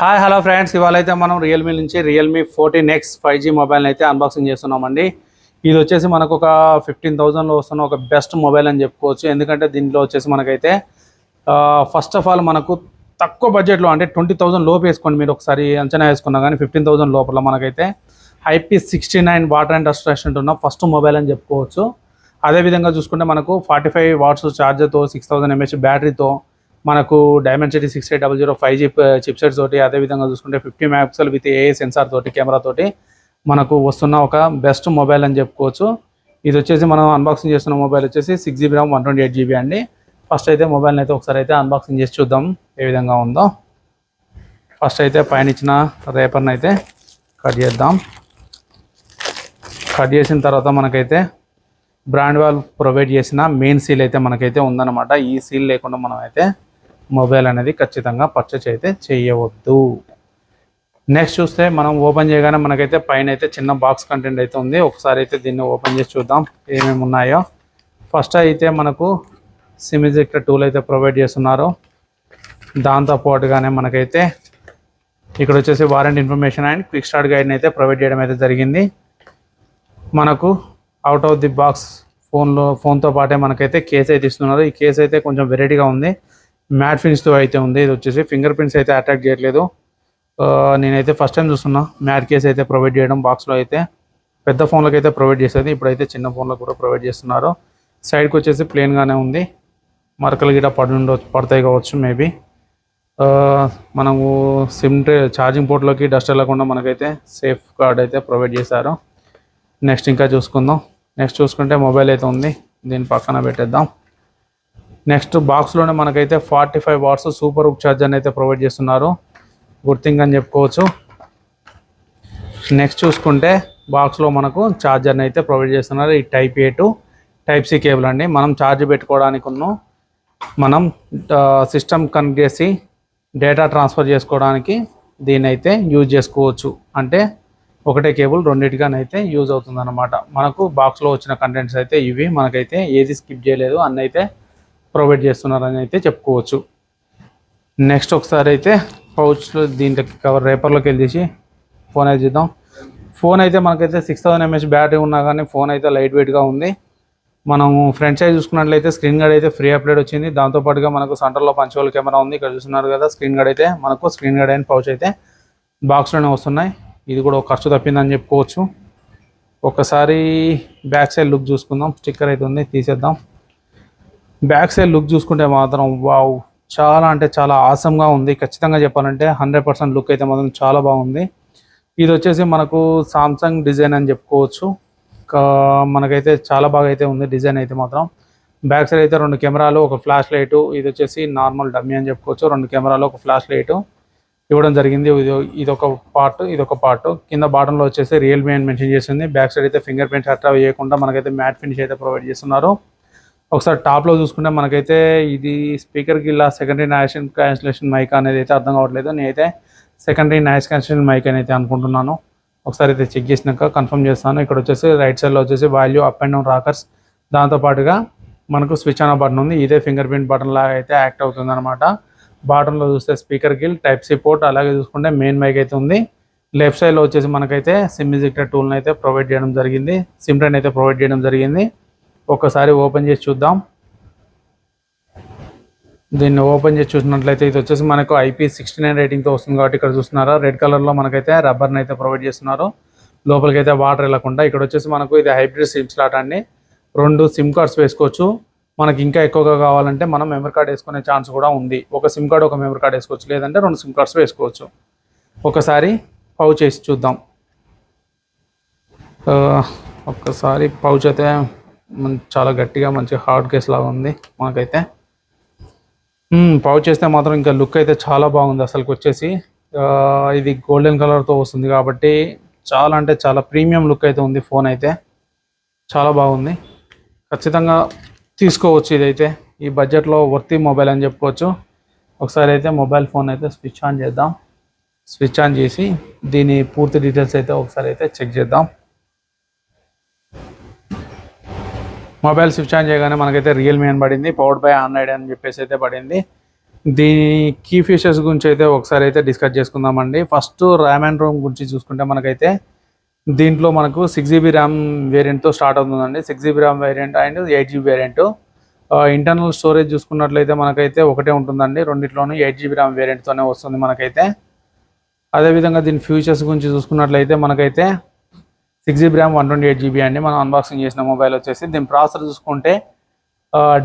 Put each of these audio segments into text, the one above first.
Hi hello friends, ఇవాళ అయితే మనం రియల్మీ నుంచి రియల్మీ 14X 5G మొబైల్ని అయితే అన్బాక్సింగ్ చేస్తున్నామండి. ఇది వచ్చేసి మనకు ఒక 15,000లో వస్తున్న ఒక బెస్ట్ మొబైల్ అని చెప్పుకోవచ్చు. ఎందుకంటే దీంట్లో వచ్చేసి మనకైతే ఫస్ట్ ఆఫ్ ఆల్ మనకు తక్కువ బడ్జెట్లో అంటే 20,000 లోపు వేసుకోండి, మీరు ఒకసారి అంచనా వేసుకున్నా కానీ 15,000 లోపల మనకైతే IP69 water and dust resistant ఉన్న ఫస్ట్ మొబైల్ అని చెప్పుకోవచ్చు. అదేవిధంగా చూసుకుంటే మనకు 45 వాట్స్ ఛార్జర్తో 6000 mAh బ్యాటరీతో మనకు డైమెన్సిటీ 6800 5G చిప్సెట్ తోటి, అదేవిధంగా చూసుకుంటే 50 మెగాపిక్సెల్ విత్ ఏఐ సెన్సార్ తోటి కెమెరా తోటి మనకు వస్తున్న ఒక బెస్ట్ మొబైల్ అని చెప్పుకోవచ్చు. ఇది వచ్చేసి మనం అన్బాక్సింగ్ చేస్తున్న మొబైల్ వచ్చేసి 6GB RAM 128GB అండి. ఫస్ట్ అయితే మొబైల్ని అయితే ఒకసారి అయితే అన్బాక్సింగ్ చేసి చూద్దాం ఏ విధంగా ఉందో. ఫస్ట్ అయితే పైన ఇచ్చిన రేపర్ని అయితే కట్ చేద్దాం. కట్ చేసిన తర్వాత మనకైతే బ్రాండ్ వాళ్ళు ప్రొవైడ్ చేసిన మెయిన్ సీల్ అయితే మనకైతే ఉందన్నమాట. ఈ సీల్ లేకుండా మనం అయితే మొబైల్ అనేది ఖచ్చితంగా పర్చేజ్ అయితే చేయవద్దు. నెక్స్ట్ చూస్తే మనం ఓపెన్ చేయగానే మనకైతే పైన అయితే చిన్న బాక్స్ కంటెంట్ అయితే ఉంది. ఒకసారి అయితే దీన్ని ఓపెన్ చేసి చూద్దాం ఏమేమి ఉన్నాయో. ఫస్ట్ అయితే మనకు సిమ్ ఎజెక్టర్ టూల్ అయితే ప్రొవైడ్ చేస్తున్నారు. దాంతోపాటుగానే మనకైతే ఇక్కడ వచ్చేసి warranty information and quick start గైడ్ని అయితే ప్రొవైడ్ చేయడం అయితే జరిగింది. మనకు అవుట్ ఆఫ్ ది బాక్స్ ఫోన్తో పాటే మనకైతే కేస్ అయితే ఇస్తున్నారు. ఈ కేస్ అయితే కొంచెం వెరైటీగా ఉంది, మ్యాట్ ఫినిష్తో అయితే ఉంది. ఇది వచ్చేసి ఫింగర్ ప్రింట్స్ అయితే అటాక్ చేయట్లేదు. నేనైతే ఫస్ట్ టైం చూస్తున్నా మ్యాట్ కేస్ అయితే ప్రొవైడ్ చేయడం. బాక్స్లో అయితే పెద్ద ఫోన్లకు అయితే ప్రొవైడ్ చేసేది, ఇప్పుడైతే చిన్న ఫోన్లకు కూడా ప్రొవైడ్ చేస్తున్నారు. సైడ్కి వచ్చేసి ప్లెయిన్గానే ఉంది, మరకలు గిట పడతాయి కావచ్చు మేబీ. మనము సిమ్ ఛార్జింగ్ పోర్ట్లోకి డస్ట్ వెళ్ళకుండా మనకైతే సేఫ్ గార్డ్ అయితే ప్రొవైడ్ చేశారు. నెక్స్ట్ ఇంకా చూసుకుందాం. నెక్స్ట్ చూసుకుంటే మొబైల్ అయితే ఉంది, దీన్ని పక్కన పెట్టేద్దాం. నెక్స్ట్ బాక్స్లోనే మనకైతే 45 వాట్స్ సూపర్ హుక్ ఛార్జర్ని అయితే ప్రొవైడ్ చేస్తున్నారు. గుడ్ థింగ్ అని చెప్పుకోవచ్చు. నెక్స్ట్ చూసుకుంటే బాక్స్లో మనకు ఛార్జర్ని అయితే ప్రొవైడ్ చేస్తున్నారు. ఈ type A to type C cable అండి. మనం ఛార్జ్ పెట్టుకోవడానికి మనం సిస్టమ్ కనెక్ట్ చేసి డేటా ట్రాన్స్ఫర్ చేసుకోవడానికి దీన్ని అయితే యూజ్ చేసుకోవచ్చు. అంటే ఒకటే కేబుల్ రెండింటిగానైతే యూజ్ అవుతుంది అన్నమాట. మనకు బాక్స్లో వచ్చిన కంటెంట్స్ అయితే ఇవి, మనకైతే ఏది స్కిప్ చేయలేదు, అన్నీ అయితే ప్రొవైడ్ చేస్తున్నారని అయితే చెప్పుకోవచ్చు. నెక్స్ట్ ఒకసారి అయితే పౌచ్లో దీంట్లో కవర్ రేపర్లోకి వెళ్ళేసి ఫోన్ అయితే చూద్దాం. ఫోన్ అయితే మనకైతే 6000 mAh బ్యాటరీ ఉన్నా కానీ ఫోన్ అయితే లైట్ వెయిట్గా ఉంది. మనము ఫ్రంట్ సైడ్ చూసుకున్నట్లయితే స్క్రీన్ గార్డ్ అయితే ఫ్రీ అప్డేట్ వచ్చింది. దాంతోపాటుగా మనకు సెంటర్లో పంచోల్ కెమెరా ఉంది. ఇక్కడ చూస్తున్నారు కదా స్క్రీన్ గార్డ్ అయితే మనకు స్క్రీన్ గార్డ్ అయిన పౌచ్ అయితే బాక్స్లోనే వస్తున్నాయి. ఇది కూడా ఒక ఖర్చు తప్పిందని చెప్పుకోవచ్చు. ఒకసారి బ్యాక్ సైడ్ లుక్ చూసుకుందాం. స్టిక్కర్ అయితే ఉంది, తీసేద్దాం. బ్యాక్ సైడ్ లుక్ చూసుకుంటే మాత్రం వావ్, చాలా అంటే చాలా ఆసమ్గా ఉంది. ఖచ్చితంగా చెప్పాలంటే 100% లుక్ అయితే మాత్రం చాలా బాగుంది. ఇది వచ్చేసి మనకు సామ్సంగ్ డిజైన్ అని చెప్పుకోవచ్చు. మనకైతే చాలా బాగా అయితే ఉంది డిజైన్ అయితే మాత్రం. బ్యాక్ సైడ్ అయితే 2 కెమెరాలు, ఒక ఫ్లాష్ లైటు. ఇది వచ్చేసి నార్మల్ డమ్మీ అని చెప్పుకోవచ్చు. 2 కెమెరాలు, ఒక ఫ్లాష్ లైటు ఇవ్వడం జరిగింది. ఇదొక పార్ట్, ఇదొక పార్ట్. కింద బాటంలో వచ్చేసి రియల్మీ అని మెన్షన్ చేసింది. బ్యాక్ సైడ్ అయితే ఫింగర్ ప్రింట్స్ అట్లా వేయకుండా మనకైతే మ్యాట్ ఫినిష్ అయితే ప్రొవైడ్ చేస్తున్నారు. ఒకసారి టాప్లో చూసుకుంటే మనకైతే ఇది స్పీకర్కి ఇలా సెకండరీ నాయిస్ క్యాన్సిలేషన్ మైక్ అనేది అయితే అర్థం కావట్లేదు. నేనైతే సెకండరీ నాయిస్ క్యాన్సిలేషన్ మైక్ అని అయితే అనుకుంటున్నాను. ఒకసారి అయితే చెక్ చేసినాక కన్ఫర్మ్ చేస్తాను. ఇక్కడ వచ్చేసి రైట్ సైడ్లో వచ్చేసి value up and down rockers, దాంతోపాటుగా మనకు స్విచ్ ఆన్ బటన్ ఉంది. ఇదే ఫింగర్ ప్రింట్ బటన్ లాగా అయితే యాక్ట్ అవుతుంది అనమాట. బాటంలో చూస్తే speaker grill, type C port, అలాగే చూసుకుంటే మెయిన్ మైక్ అయితే ఉంది. లెఫ్ట్ సైడ్లో వచ్చేసి మనకైతే సిమ్ ఎజెక్టర్ టూల్ని అయితే ప్రొవైడ్ చేయడం జరిగింది. సిమ్ ట్రైన్ అయితే ప్రొవైడ్ చేయడం జరిగింది. ఒకసారి ఓపెన్ చేసి చూద్దాం. దీన్ని ఓపెన్ చేసి చూసినట్లయితే ఇది వచ్చేసి మనకు IP69 రేటింగ్తో వస్తుంది కాబట్టి ఇక్కడ చూస్తున్నారా రెడ్ కలర్లో మనకైతే రబ్బర్ని అయితే ప్రొవైడ్ చేస్తున్నారు. లోపలికి అయితే వాటర్ వెళ్ళకుండా. ఇక్కడ వచ్చేసి మనకు ఇది హైబ్రిడ్ సిమ్ స్లాట్ అండి. 2 సిమ్ కార్డ్స్ వేసుకోవచ్చు. మనకి ఇంకా ఎక్కువగా కావాలంటే మనం మెమరీ కార్డ్ వేసుకునే ఛాన్స్ కూడా ఉంది. ఒక సిమ్ కార్డ్, ఒక మెమరీ కార్డ్ వేసుకోవచ్చు, లేదంటే 2 సిమ్ కార్డ్స్ వేసుకోవచ్చు. ఒకసారి పౌచ్ వేసి చూద్దాం. ఒక్కసారి పౌచ్ అయితే చాలా గట్టిగా మంచి హార్డ్ కేస్ లాగా ఉంది మనకైతే. పౌచ్ చేస్తే మాత్రం ఇంకా లుక్ అయితే చాలా బాగుంది. అసలుకి వచ్చేసి ఇది గోల్డెన్ కలర్తో వస్తుంది కాబట్టి చాలా అంటే చాలా ప్రీమియం లుక్ అయితే ఉంది. ఫోన్ అయితే చాలా బాగుంది, ఖచ్చితంగా తీసుకోవచ్చు. ఇదైతే ఈ బడ్జెట్లో వర్తీ మొబైల్ అని చెప్పుకోవచ్చు. ఒకసారి అయితే మొబైల్ ఫోన్ అయితే స్విచ్ ఆన్ చేద్దాం. స్విచ్ ఆన్ చేసి దీని పూర్తి డీటెయిల్స్ అయితే ఒకసారి అయితే చెక్ చేద్దాం. మొబైల్ స్విచ్ ఆన్ చేయగానే మనకైతే రియల్మీ అని పడింది. పవర్డ్ బై ఆండ్రాయిడ్ అని చెప్పేసి అయితే పడింది. దీని కీ ఫీచర్స్ గురించి అయితే ఒకసారి అయితే డిస్కస్ చేసుకుందామండి. ఫస్ట్ ర్యామ్ అండ్ రోమ్ గురించి చూసుకుంటే మనకైతే దీంట్లో మనకు 6 GB ర్యామ్ వేరియంట్తో స్టార్ట్ అవుతుందండి. 6 GB RAM variant and 8 GB variant. Internal storage చూసుకున్నట్లయితే మనకైతే ఒకటే ఉంటుందండి. రెండిట్లోనూ 8 GB ర్యామ్ వేరియంట్తోనే వస్తుంది మనకైతే. అదేవిధంగా దీని ఫీచర్స్ గురించి చూసుకున్నట్లయితే మనకైతే 6 GB ర్యామ్ 128 GB అండి. మనం అన్బాక్సింగ్ చేసిన మొబైల్ వచ్చేసి. దీని ప్రాసెసర్ చూసుకుంటే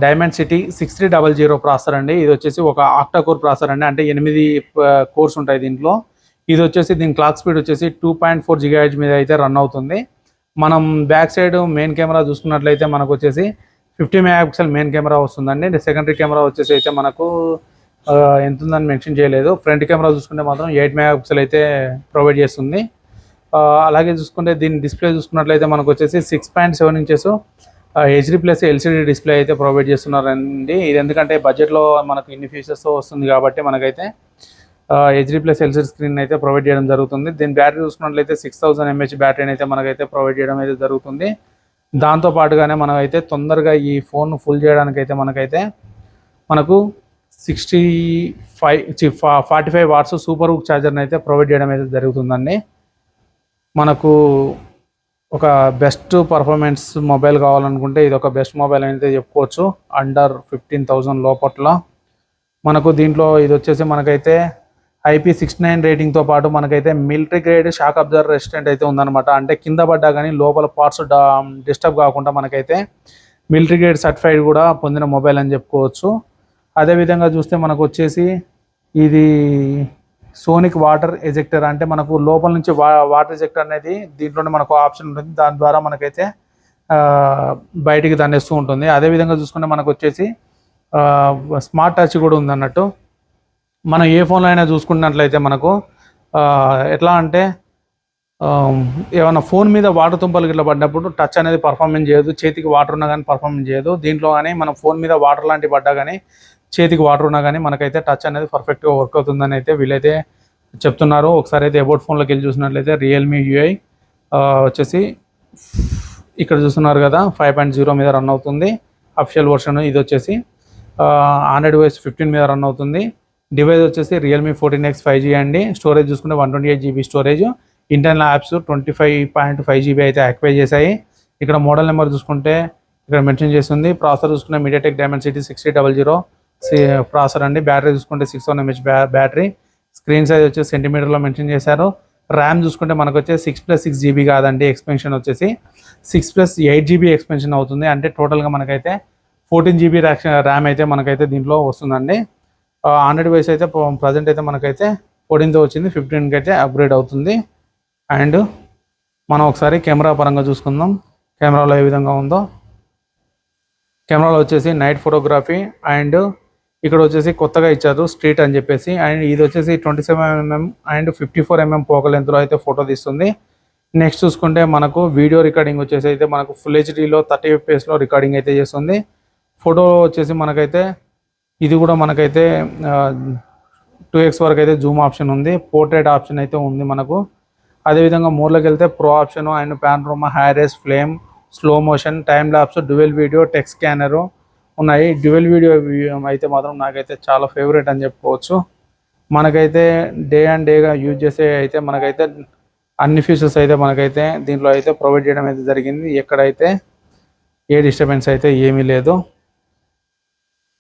డైమెన్సిటీ 6300 ప్రాసెసర్ అండి. ఇది వచ్చేసి ఒక ఆక్టా కోర్ ప్రాసెసర్ అండి. అంటే 8 కోర్స్ ఉంటాయి దీంట్లో. ఇది వచ్చేసి దీని క్లాక్ స్పీడ్ వచ్చేసి 2.4 GHz మీద అయితే రన్ అవుతుంది. మనం బ్యాక్ సైడ్ మెయిన్ కెమెరా చూసుకున్నట్లయితే మనకు వచ్చేసి 50 MP మెయిన్ కెమెరా వస్తుందండి. సెకండరీ కెమెరా వచ్చేసి అయితే మనకు ఎంత ఉందని మెన్షన్ చేయలేదు. ఫ్రంట్ కెమెరా చూసుకుంటే మాత్రం 8 MP అయితే ప్రొవైడ్ చేస్తుంది. అలాగే చూసుకుంటే దీని డిస్ప్లే చూసుకున్నట్లయితే మనకు వచ్చేసి 6.7 ఇంచెస్ HD+ LCD డిస్ప్లే అయితే ప్రొవైడ్ చేస్తున్నారండి. ఇది ఎందుకంటే బడ్జెట్లో మనకు ఇన్ని ఫీచర్స్తో వస్తుంది కాబట్టి మనకైతే HD+ LCD స్క్రీన్ అయితే ప్రొవైడ్ చేయడం జరుగుతుంది. దీని బ్యాటరీ చూసుకున్నట్లయితే 6000 mAh బ్యాటరీని అయితే మనకైతే ప్రొవైడ్ చేయడం అయితే జరుగుతుంది. దాంతో పాటుగానే మనం అయితే తొందరగా ఈ ఫోన్ ఫుల్ చేయడానికి అయితే మనకు 45 వాట్స్ సూపర్ హుక్ ఛార్జర్ని అయితే ప్రొవైడ్ చేయడం అయితే జరుగుతుందండి. మనకు ఒక బెస్ట్ పర్ఫార్మెన్స్ మొబైల్ కావాలనుకుంటే ఇది ఒక బెస్ట్ మొబైల్ అయితే చెప్పుకోవచ్చు. అండర్ 15,000 లోపట్ల మనకు దీంట్లో ఇది వచ్చేసి మనకైతే IP69 రేటింగ్తో పాటు మనకైతే military grade shock absorber resistant అయితే ఉందన్నమాట. అంటే కింద పడ్డా కానీ లోపల పార్ట్స్ డిస్టర్బ్ కాకుండా మనకైతే మిలిటరీ గ్రేడ్ సర్టిఫైడ్ కూడా పొందిన మొబైల్ అని చెప్పుకోవచ్చు. అదేవిధంగా చూస్తే మనకు వచ్చేసి ఇది సోనిక్ వాటర్ ఎజెక్టర్, అంటే మనకు లోపల నుంచి వాటర్ ఎజెక్టర్ అనేది దీంట్లోనే మనకు ఆప్షన్ ఉంటుంది. దాని ద్వారా మనకైతే బయటికి దండేస్తూ ఉంటుంది. అదేవిధంగా చూసుకుంటే మనకు వచ్చేసి స్మార్ట్ టచ్ కూడా ఉందన్నట్టు. మనం ఏ ఫోన్లో అయినా చూసుకున్నట్లయితే మనకు ఎట్లా అంటే ఏమైనా ఫోన్ మీద వాటర్ తుంపలు గిట్లా పడ్డప్పుడు టచ్ అనేది పర్ఫార్మెన్స్ చేయదు. చేతికి వాటర్ ఉన్నా కానీ పర్ఫార్మెన్స్ చేయదు. దీంట్లో కానీ మన ఫోన్ మీద వాటర్ లాంటివి పడ్డా కానీ చేతికి వాటర్ ఉన్నా కానీ మనకైతే టచ్ అనేది పర్ఫెక్ట్గా వర్క్ అవుతుందని అయితే వీళ్ళైతే చెప్తున్నారు. ఒకసారి అయితే అబౌట్ ఫోన్లోకి వెళ్ళి చూసినట్లయితే రియల్మీ UI వచ్చేసి ఇక్కడ చూస్తున్నారు కదా 5.0 మీద రన్ అవుతుంది అఫిషియల్ వర్షన్. ఇది వచ్చేసి Android OS 15 మీద రన్ అవుతుంది. డివైస్ వచ్చేసి రియల్మీ 14X 5G అండి. స్టోరేజ్ చూసుకుంటే 128 GB storage. Internal apps 25.5 GB అయితే యాక్టివేట్ చేశాయి. ఇక్కడ మోడల్ నెంబర్ చూసుకుంటే ఇక్కడ మెన్షన్ చేస్తుంది. ప్రాసెసర్ చూసుకుంటే MediaTek Dimensity 6000 ప్రాసెసర్ అండి. బ్యాటరీ చూసుకుంటే 6000 mAh బ్యాటరీ. స్క్రీన్ సైజ్ వచ్చేసి సెంటీమీటర్లో మెన్షన్ చేశారు. ర్యామ్ చూసుకుంటే మనకు వచ్చేసి 6+6 GB కాదండి, ఎక్స్పెన్షన్ వచ్చేసి 6+8 GB ఎక్స్పెన్షన్ అవుతుంది. అంటే టోటల్గా మనకైతే 14 GB ర్యామ్ అయితే మనకైతే దీంట్లో వస్తుందండి. Android OS అయితే ప్రజెంట్ అయితే మనకైతే 14తో వచ్చింది, 15కి అయితే అప్గ్రేడ్ అవుతుంది. అండ్ మనం ఒకసారి కెమెరా పరంగా చూసుకుందాం. కెమెరాలో ఏ విధంగా ఉందో. కెమెరాలో వచ్చేసి నైట్ ఫోటోగ్రఫీ అండ్ ఇక్కడ వచ్చేసి కొత్తగా ఇచ్చారు స్ట్రీట్ అని చెప్పేసి. అండ్ ఇది వచ్చేసి 27mm అండ్ 54mm పోకల్ లెంత్లో అయితే ఫోటో తీస్తుంది. నెక్స్ట్ చూసుకుంటే మనకు వీడియో రికార్డింగ్ వచ్చేసి అయితే మనకు ఫుల్ హెచ్డీలో 30 FPS రికార్డింగ్ అయితే చేస్తుంది. ఫోటో వచ్చేసి మనకైతే ఇది కూడా మనకైతే 2x వరకు అయితే జూమ్ ఆప్షన్ ఉంది. పోర్ట్రేట్ ఆప్షన్ అయితే ఉంది మనకు. అదేవిధంగా మోర్లోకి వెళ్తే pro option and panorama, high res, flame, slow motion, time lapse, dual video, text scanner ఉన్నాయి. డ్యూయల్ వీడియో అయితే మాత్రం నాకైతే చాలా ఫేవరెట్ అని చెప్పుకోవచ్చు. మనకైతే డే అండ్ డేగా యూజ్ చేసే అయితే మనకైతే అన్ని ఫీచర్స్ అయితే మనకైతే దీంట్లో అయితే ప్రొవైడ్ చేయడం అయితే జరిగింది. ఎక్కడైతే ఏ డిస్టర్బెన్స్ అయితే ఏమీ లేదు.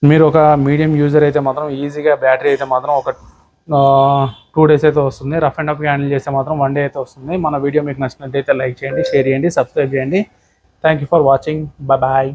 మీరు ఒక మీడియం యూజర్ అయితే మాత్రం ఈజీగా బ్యాటరీ అయితే మాత్రం ఒక 2 days అయితే వస్తుంది. రఫ్ అండ్ టఫ్ హ్యాండిల్ చేస్తే మాత్రం 1 day అయితే వస్తుంది. మన వీడియో మీకు నచ్చినట్లయితే లైక్ చేయండి, షేర్ చేయండి, సబ్స్క్రైబ్ చేయండి. Thank you for watching. Bye.